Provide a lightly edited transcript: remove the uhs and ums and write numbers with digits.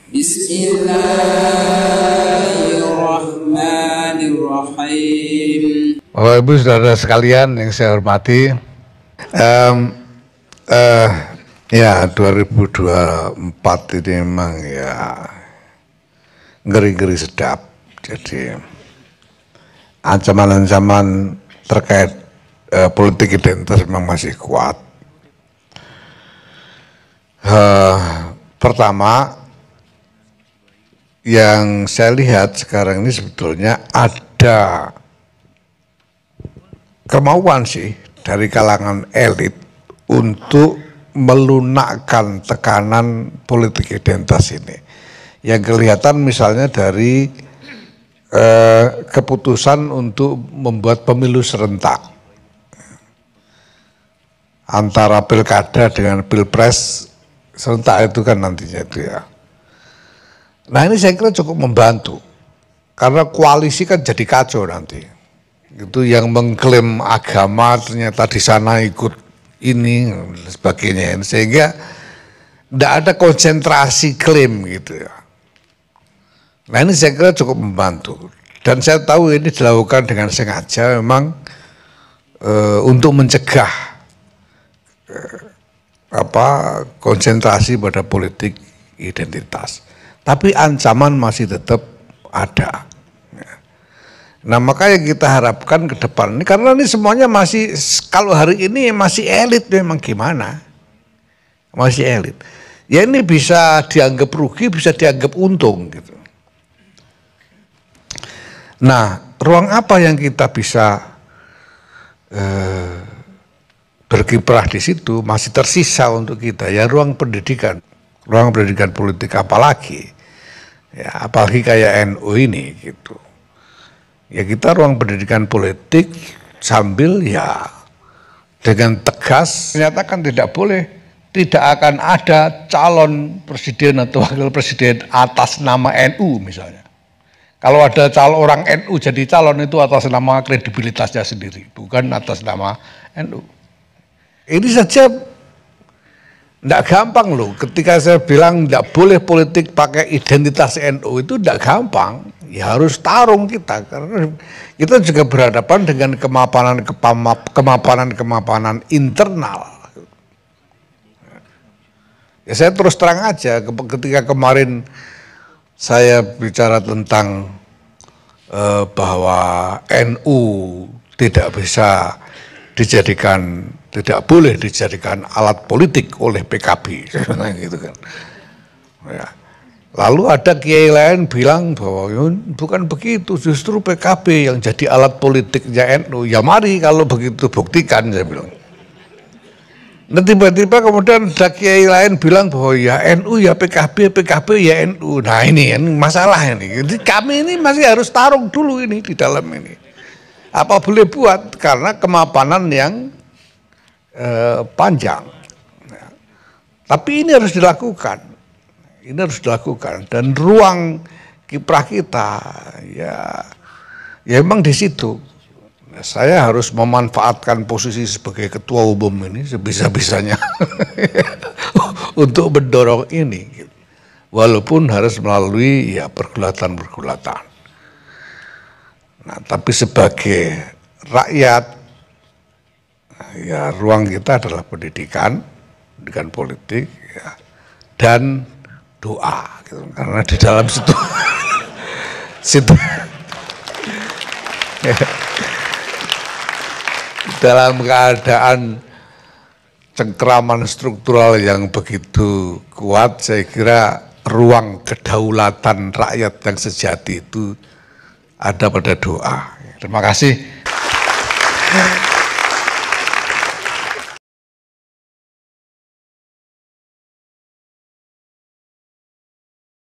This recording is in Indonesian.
Bismillahirrahmanirrahim. Bapak Ibu saudara sekalian yang saya hormati, ya 2024 ini memang ya ngeri-ngeri sedap. Jadi ancaman-ancaman terkait politik identitas memang masih kuat. Pertama, yang saya lihat sekarang ini sebetulnya ada kemauan sih dari kalangan elit untuk melunakkan tekanan politik identitas ini. Yang kelihatan misalnya dari keputusan untuk membuat pemilu serentak antara pilkada dengan pilpres serentak itu kan nantinya itu ya. Nah ini saya kira cukup membantu karena koalisi kan jadi kacau nanti. Itu yang mengklaim agama ternyata di sana ikut ini sebagainya, sehingga tidak ada konsentrasi klaim gitu ya. Nah ini saya kira cukup membantu dan saya tahu ini dilakukan dengan sengaja memang untuk mencegah konsentrasi pada politik identitas. Tapi ancaman masih tetap ada. Nah makanya kita harapkan ke depan ini, karena ini semuanya masih, kalau hari ini masih elit memang gimana, masih elit. Ya ini bisa dianggap rugi, bisa dianggap untung gitu. Nah ruang apa yang kita bisa berkiprah di situ masih tersisa untuk kita, ya ruang pendidikan politik apalagi. Ya, apalagi kayak NU ini gitu. Ya kita ruang pendidikan politik sambil ya dengan tegas menyatakan tidak boleh, tidak akan ada calon presiden atau wakil presiden atas nama NU misalnya. Kalau ada calon orang NU jadi calon itu atas nama kredibilitasnya sendiri, bukan atas nama NU. Ini saja tidak gampang loh, ketika saya bilang tidak boleh politik pakai identitas NU itu tidak gampang, ya harus tarung kita, karena kita juga berhadapan dengan kemapanan internal. Ya saya terus terang aja, ketika kemarin saya bicara tentang bahwa NU tidak bisa tidak boleh dijadikan alat politik oleh PKB, gitu kan. Ya. Lalu ada kiai lain bilang bahwa bukan begitu, justru PKB yang jadi alat politiknya NU. Ya mari kalau begitu buktikan, saya bilang. Nah tiba-tiba kemudian ada kiai lain bilang bahwa ya NU ya PKB, PKB ya NU. Nah ini masalah ini. Jadi kami ini masih harus tarung dulu ini di dalam ini. Apa boleh buat, karena kemapanan yang panjang. Ya. Tapi ini harus dilakukan. Ini harus dilakukan, dan ruang kiprah kita ya memang di situ. Nah, saya harus memanfaatkan posisi sebagai ketua umum ini sebisa-bisanya untuk mendorong ini, walaupun harus melalui ya pergulatan. Nah, tapi sebagai rakyat ya ruang kita adalah pendidikan politik ya, dan doa gitu. Karena di dalam situ dalam keadaan cengkeraman struktural yang begitu kuat, saya kira ruang kedaulatan rakyat yang sejati itu ada pada doa. Terima kasih.